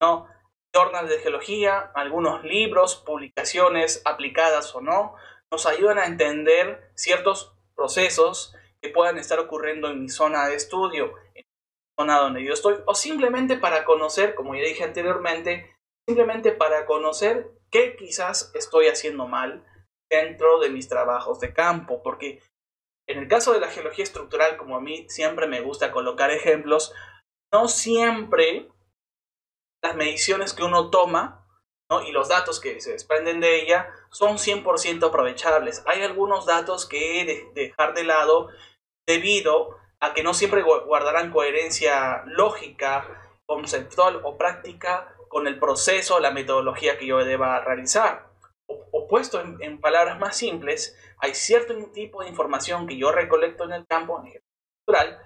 ¿no? Journals de geología, algunos libros, publicaciones aplicadas o no, nos ayudan a entender ciertos procesos que puedan estar ocurriendo en mi zona de estudio, en la zona donde yo estoy, o simplemente para conocer, como ya dije anteriormente, simplemente para conocer qué quizás estoy haciendo mal dentro de mis trabajos de campo, porque en el caso de la geología estructural, como a mí siempre me gusta colocar ejemplos, no siempre las mediciones que uno toma, ¿no? Y los datos que se desprenden de ella son 100% aprovechables. Hay algunos datos que dejar de lado debido a que no siempre guardarán coherencia lógica, conceptual o práctica con el proceso o la metodología que yo deba realizar. O puesto en palabras más simples, hay cierto tipo de información que yo recolecto en el campo natural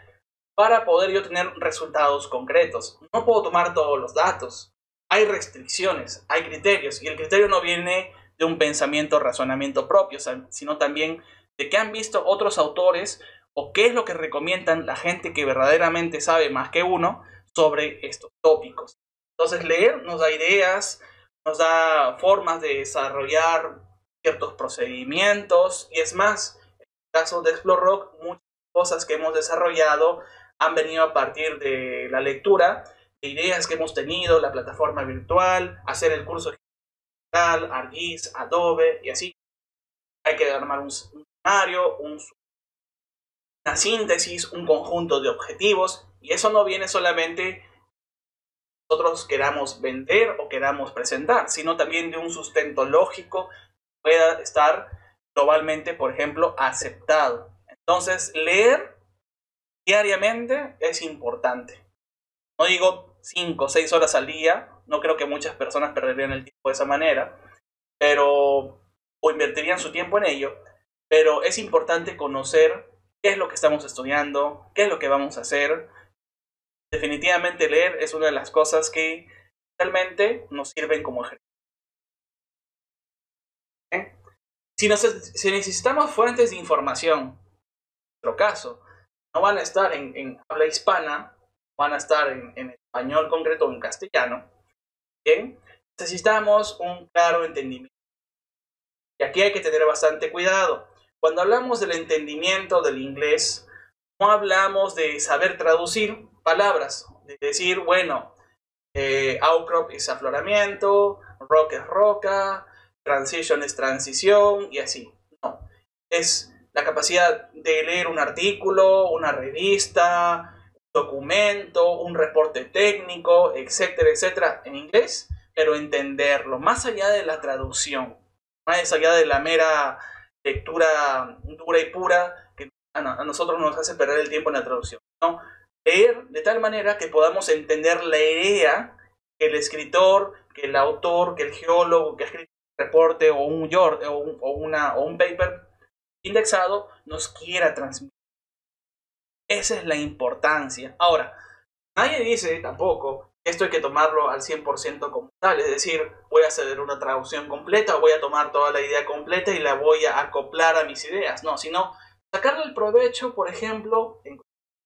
para poder yo tener resultados concretos. No puedo tomar todos los datos. Hay restricciones, hay criterios, y el criterio no viene de un pensamiento, razonamiento propio, sino también de qué han visto otros autores o qué es lo que recomiendan la gente que verdaderamente sabe más que uno sobre estos tópicos. Entonces, leer nos da ideas, nos da formas de desarrollar ciertos procedimientos, y es más, en el caso de Explore muchas cosas que hemos desarrollado han venido a partir de la lectura, de ideas que hemos tenido, la plataforma virtual, hacer el curso digital, ArcGIS, Adobe y así. Hay que armar un escenario, una síntesis, un conjunto de objetivos, y eso no viene solamente nosotros queramos vender o queramos presentar, sino también de un sustento lógico que pueda estar globalmente, por ejemplo, aceptado. Entonces, leer diariamente es importante. No digo 5 o 6 horas al día, no creo que muchas personas perderían el tiempo de esa manera, o invertirían su tiempo en ello, pero es importante conocer qué es lo que estamos estudiando, qué es lo que vamos a hacer. Definitivamente leer es una de las cosas que realmente nos sirven como ejercicio. Si necesitamos fuentes de información, en nuestro caso, no van a estar en habla hispana, van a estar en español concreto o en castellano, ¿bien? Necesitamos un claro entendimiento. Y aquí hay que tener bastante cuidado. Cuando hablamos del entendimiento del inglés, no hablamos de saber traducir palabras, de decir, bueno, outcrop es afloramiento, rock es roca, transition es transición y así. No. es la capacidad de leer un artículo, una revista, un documento, un reporte técnico, etcétera, etcétera, en inglés, pero entenderlo, más allá de la traducción, más allá de la mera lectura dura y pura que a nosotros nos hace perder el tiempo en la traducción, ¿no? Leer de tal manera que podamos entender la idea que el escritor, que el autor, que el geólogo que ha escrito un reporte o un paper indexado nos quiera transmitir. Esa es la importancia. Ahora, nadie dice tampoco que esto hay que tomarlo al 100% como tal, es decir, voy a hacer una traducción completa, voy a tomar toda la idea completa y la voy a acoplar a mis ideas, no, sino sacarle el provecho, por ejemplo, en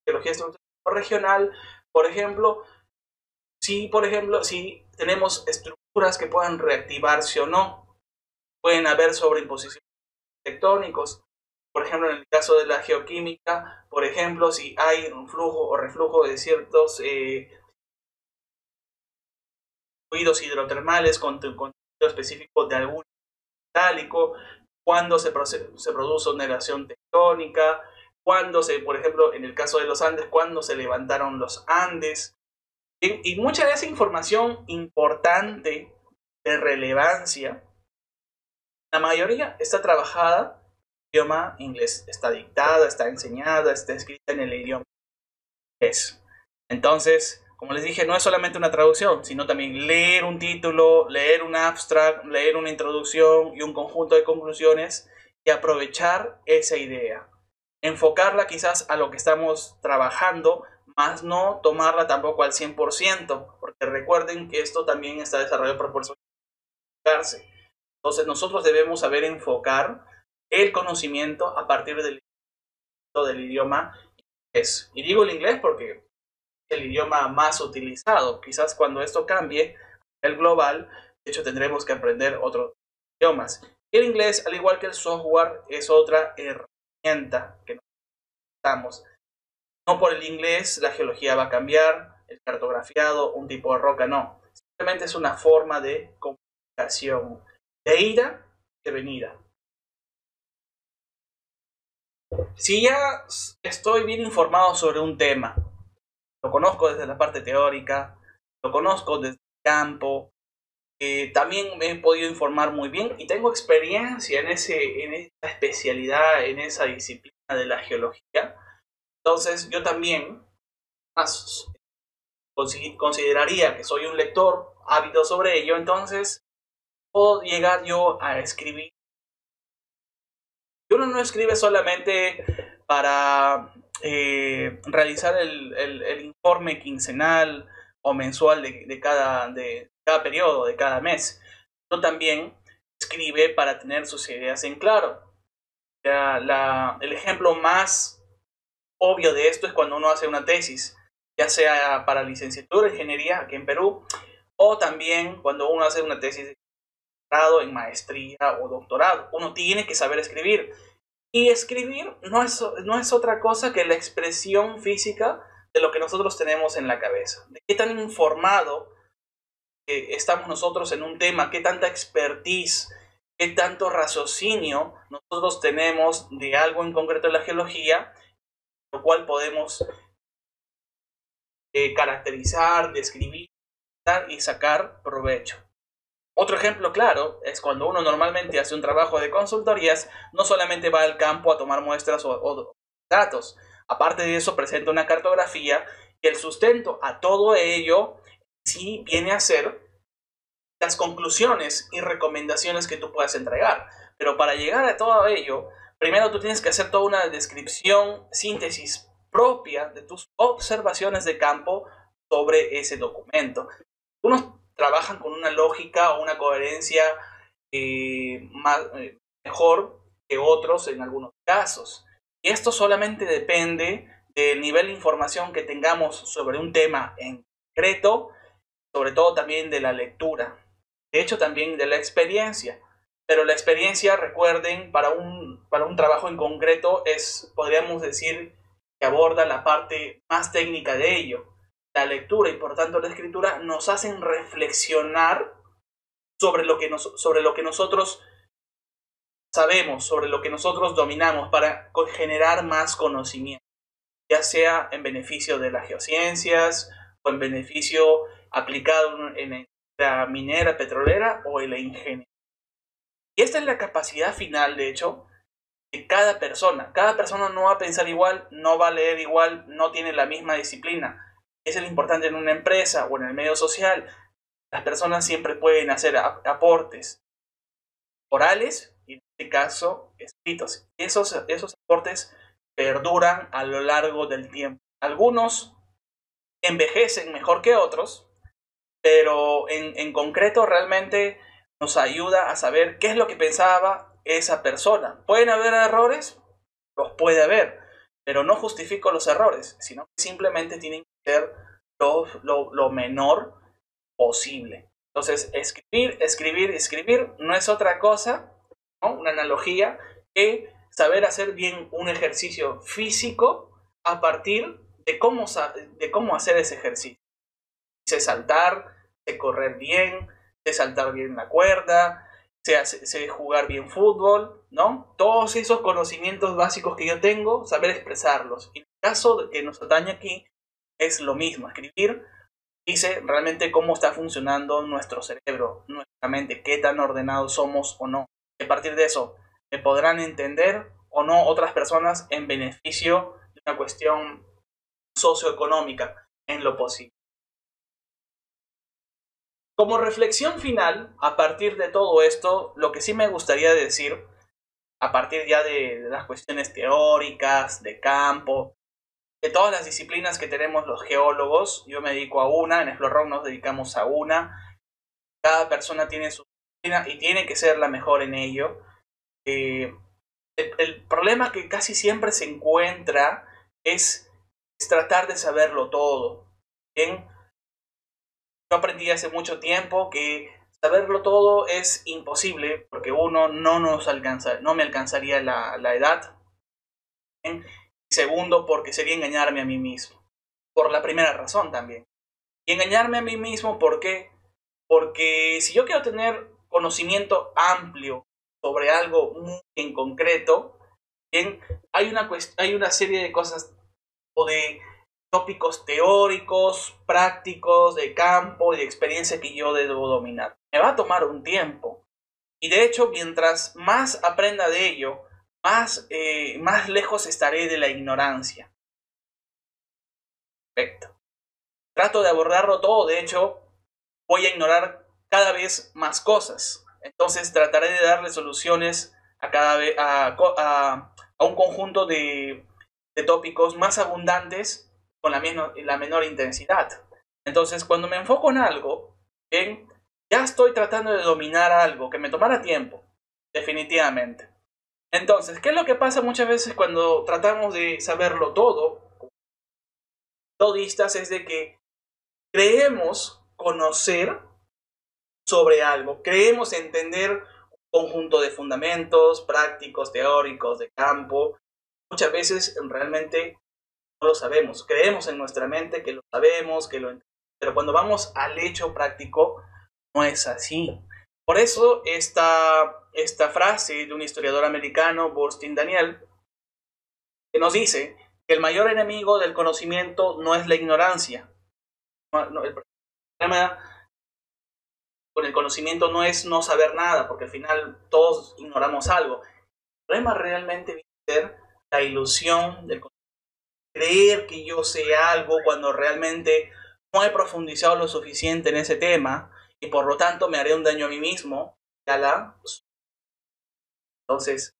geología estructural regional, por ejemplo, si tenemos estructuras que puedan reactivarse o no, pueden haber sobreimposiciones tectónicos. Por ejemplo, en el caso de la geoquímica, por ejemplo, si hay un flujo o reflujo de ciertos fluidos hidrotermales con contenido específico de algún metálico, cuando se produce una elevación tectónica, por ejemplo, en el caso de los Andes, cuando se levantaron los Andes. Y mucha de esa información importante, de relevancia, la mayoría está trabajada en idioma inglés. Está dictada, está enseñada, está escrita en el idioma inglés. Entonces, como les dije, no es solamente una traducción, sino también leer un título, leer un abstract, leer una introducción y un conjunto de conclusiones y aprovechar esa idea. Enfocarla quizás a lo que estamos trabajando, más no tomarla tampoco al 100%, porque recuerden que esto también está desarrollado proporcionalmente. Entonces nosotros debemos saber enfocar el conocimiento a partir del idioma inglés. Y digo el inglés porque es el idioma más utilizado. Quizás cuando esto cambie a nivel global, de hecho tendremos que aprender otros idiomas. El inglés, al igual que el software, es otra herramienta que necesitamos. No por el inglés la geología va a cambiar, el cartografiado, un tipo de roca, no. Simplemente es una forma de comunicación, de ida, de venida. Si ya estoy bien informado sobre un tema, lo conozco desde la parte teórica, lo conozco desde el campo, también me he podido informar muy bien y tengo experiencia en esa especialidad, en esa disciplina de la geología. Entonces yo también consideraría que soy un lector ávido sobre ello, entonces puedo llegar yo a escribir. Y uno no escribe solamente para realizar el informe quincenal o mensual de cada periodo, de cada mes. Uno también escribe para tener sus ideas en claro. El ejemplo más obvio de esto es cuando uno hace una tesis, ya sea para licenciatura en ingeniería aquí en Perú, o también cuando uno hace una tesis de grado, en maestría o doctorado. Uno tiene que saber escribir. Y escribir no es otra cosa que la expresión física de lo que nosotros tenemos en la cabeza. De qué tan informado estamos nosotros en un tema, qué tanta expertise, qué tanto raciocinio nosotros tenemos de algo en concreto en la geología, lo cual podemos caracterizar, describir y sacar provecho. Otro ejemplo claro es cuando uno normalmente hace un trabajo de consultorías, no solamente va al campo a tomar muestras o datos, aparte de eso presenta una cartografía y el sustento a todo ello sí viene a ser las conclusiones y recomendaciones que tú puedas entregar. Pero para llegar a todo ello, primero tú tienes que hacer toda una descripción, síntesis propia de tus observaciones de campo sobre ese documento. Unos trabajan con una lógica o una coherencia mejor que otros en algunos casos. Y esto solamente depende del nivel de información que tengamos sobre un tema en concreto, sobre todo también de la lectura. De hecho, también de la experiencia. Pero la experiencia, recuerden, para un trabajo en concreto podríamos decir, que aborda la parte más técnica de ello. La lectura y por tanto la escritura nos hacen reflexionar sobre lo que nosotros sabemos, sobre lo que nosotros dominamos para generar más conocimiento, ya sea en beneficio de las geociencias o en beneficio aplicado en la minera petrolera o en la ingeniería. Y esta es la capacidad final, de hecho, de cada persona. Cada persona no va a pensar igual, no va a leer igual, no tiene la misma disciplina. Eso es lo importante en una empresa o en el medio social. Las personas siempre pueden hacer aportes orales y en este caso escritos. Esos aportes perduran a lo largo del tiempo. Algunos envejecen mejor que otros, pero en concreto realmente nos ayuda a saber qué es lo que pensaba esa persona. ¿Pueden haber errores? Los puede haber, pero no justifico los errores, sino que simplemente tienen que ser lo menor posible. Entonces, escribir no es otra cosa, ¿no? Una analogía, que saber hacer bien un ejercicio físico a partir de cómo hacer ese ejercicio. Sé saltar, sé correr bien, sé saltar bien la cuerda, sé jugar bien fútbol, ¿no? Todos esos conocimientos básicos que yo tengo, saber expresarlos. Y en el caso que nos atañe aquí, es lo mismo. Escribir dice realmente cómo está funcionando nuestro cerebro, nuestra mente, qué tan ordenados somos o no. A partir de eso, me podrán entender o no otras personas en beneficio de una cuestión socioeconómica, en lo posible. Como reflexión final, a partir de todo esto, lo que sí me gustaría decir, a partir ya de las cuestiones teóricas, de campo, de todas las disciplinas que tenemos los geólogos, yo me dedico a una, en Explorrock nos dedicamos a una, cada persona tiene su disciplina y tiene que ser la mejor en ello. El problema que casi siempre se encuentra es tratar de saberlo todo. ¿Bien? Yo aprendí hace mucho tiempo que saberlo todo es imposible porque uno no me alcanzaría la edad. ¿Bien? Segundo, porque sería engañarme a mí mismo. Por la primera razón también. Y engañarme a mí mismo, ¿por qué? Porque si yo quiero tener conocimiento amplio sobre algo muy en concreto, ¿bien? Hay una serie de cosas o de tópicos teóricos, prácticos, de campo y de experiencia que yo debo dominar. Me va a tomar un tiempo. Y de hecho, mientras más aprenda de ello, más lejos estaré de la ignorancia. Perfecto. Trato de abordarlo todo, de hecho, voy a ignorar cada vez más cosas. Entonces trataré de darle soluciones a un conjunto de tópicos más abundantes con la menor intensidad. Entonces, cuando me enfoco en algo, ¿bien? Ya estoy tratando de dominar algo que me tomará tiempo, definitivamente. Entonces, ¿qué es lo que pasa muchas veces cuando tratamos de saberlo todo? Todistas, es de que creemos conocer sobre algo, creemos entender un conjunto de fundamentos prácticos, teóricos, de campo. Muchas veces realmente no lo sabemos, creemos en nuestra mente que lo sabemos, pero cuando vamos al hecho práctico no es así. Por eso esta frase de un historiador americano, Burstein Daniel, que nos dice que el mayor enemigo del conocimiento no es la ignorancia. El problema con el conocimiento no es no saber nada, porque al final todos ignoramos algo. El problema realmente viene a ser la ilusión del conocimiento. Creer que yo sé algo cuando realmente no he profundizado lo suficiente en ese tema y por lo tanto me haré un daño a mí mismo. Entonces,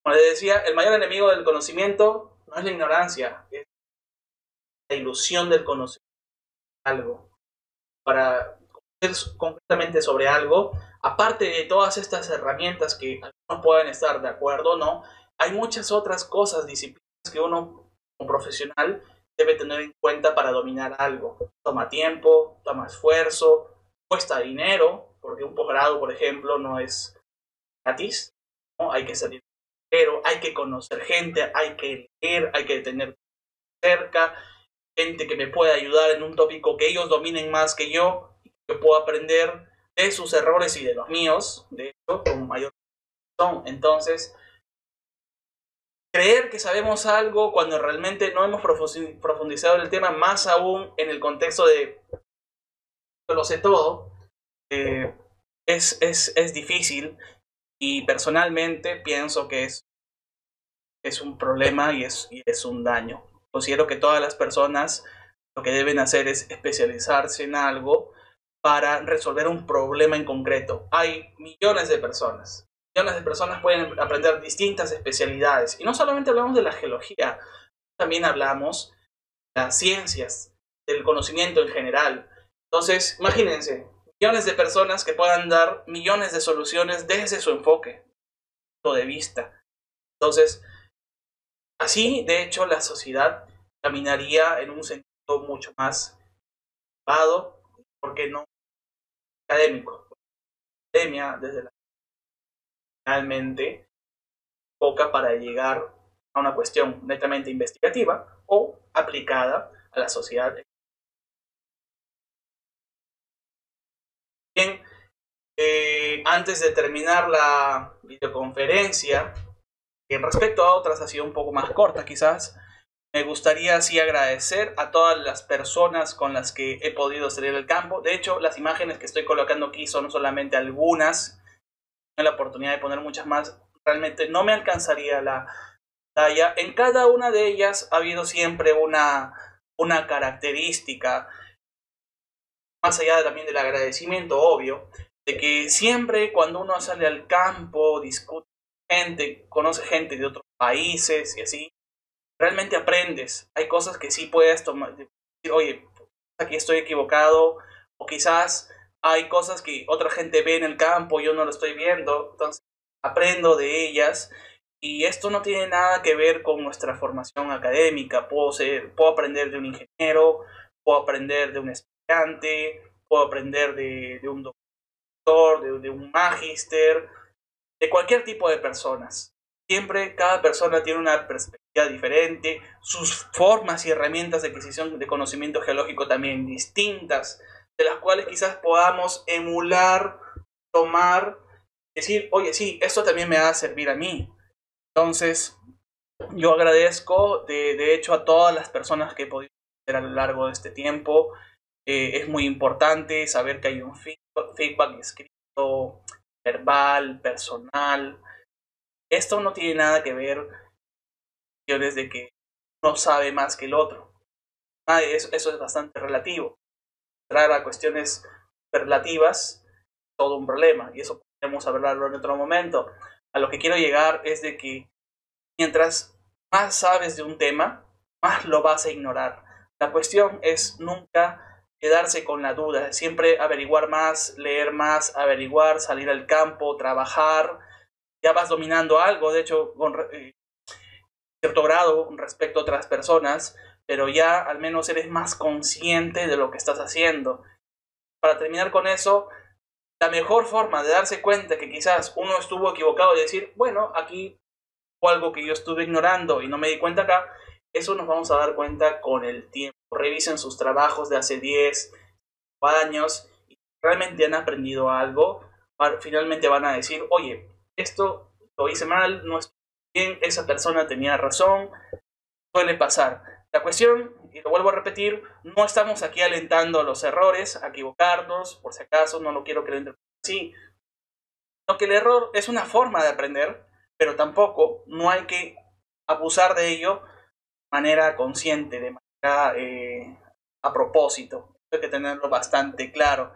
como les decía, el mayor enemigo del conocimiento no es la ignorancia, es la ilusión del conocimiento. Algo. Para conocer concretamente sobre algo, aparte de todas estas herramientas que algunos pueden estar de acuerdo, ¿no? Hay muchas otras cosas, disciplinas que uno como profesional debe tener en cuenta para dominar algo. Toma tiempo, toma esfuerzo, cuesta dinero, porque un posgrado, por ejemplo, no es gratis, ¿no? Hay que salir, pero hay que conocer gente, hay que leer, hay que tener cerca gente que me pueda ayudar en un tópico que ellos dominen más que yo, y que puedo aprender de sus errores y de los míos, de hecho, con mayor son. Entonces, creer que sabemos algo cuando realmente no hemos profundizado en el tema, más aún en el contexto de yo lo sé todo, es difícil, y personalmente pienso que es un problema y es un daño. Considero que todas las personas lo que deben hacer es especializarse en algo para resolver un problema en concreto. Hay millones de personas. Millones de personas pueden aprender distintas especialidades. Y no solamente hablamos de la geología, también hablamos de las ciencias, del conocimiento en general. Entonces, imagínense, millones de personas que puedan dar millones de soluciones desde su enfoque, punto de vista. Entonces, así, de hecho, la sociedad caminaría en un sentido mucho más elevado, porque no académico. La academia, desde la realmente enfoca para llegar a una cuestión netamente investigativa o aplicada a la sociedad. Bien, antes de terminar la videoconferencia, en respecto a otras ha sido un poco más corta quizás, me gustaría así agradecer a todas las personas con las que he podido salir del campo. De hecho, las imágenes que estoy colocando aquí son solamente algunas. Tengo la oportunidad de poner muchas más. Realmente no me alcanzaría la talla. En cada una de ellas ha habido siempre una característica, más allá también del agradecimiento obvio, de que siempre cuando uno sale al campo, discute gente, conoce gente de otros países y así, realmente aprendes. Hay cosas que sí puedes tomar, decir, oye, aquí estoy equivocado, o quizás hay cosas que otra gente ve en el campo y yo no lo estoy viendo, entonces aprendo de ellas. Y esto no tiene nada que ver con nuestra formación académica. Puedo aprender de un ingeniero, puedo aprender de un estudiante, puedo aprender de un doctor, de un magíster, de cualquier tipo de personas. Siempre cada persona tiene una perspectiva diferente, sus formas y herramientas de adquisición de conocimiento geológico también distintas, de las cuales quizás podamos emular, tomar, decir, oye, sí, esto también me va a servir a mí. Entonces, yo agradezco de hecho a todas las personas que he podido conocer a lo largo de este tiempo. Es muy importante saber que hay un feedback escrito, verbal, personal. Esto no tiene nada que ver con cuestiones de que uno sabe más que el otro. Eso es bastante relativo. Entrar a cuestiones relativas es todo un problema, y eso podemos hablarlo en otro momento. A lo que quiero llegar es de que mientras más sabes de un tema, más lo vas a ignorar. La cuestión es nunca quedarse con la duda, siempre averiguar más, leer más, averiguar, salir al campo, trabajar. Ya vas dominando algo, de hecho, con cierto grado respecto a otras personas, pero ya al menos eres más consciente de lo que estás haciendo. Para terminar con eso, la mejor forma de darse cuenta que quizás uno estuvo equivocado y decir, bueno, aquí fue algo que yo estuve ignorando y no me di cuenta acá, eso nos vamos a dar cuenta con el tiempo. Revisen sus trabajos de hace 10 años y realmente han aprendido algo, finalmente van a decir, oye, esto lo hice mal, no estoy bien, esa persona tenía razón. Suele pasar. La cuestión, y lo vuelvo a repetir, no estamos aquí alentando a los errores, a equivocarnos, por si acaso, no lo quiero que lo interpreten así, sino que el error es una forma de aprender, pero tampoco no hay que abusar de ello de manera consciente, de manera a propósito. Hay que tenerlo bastante claro.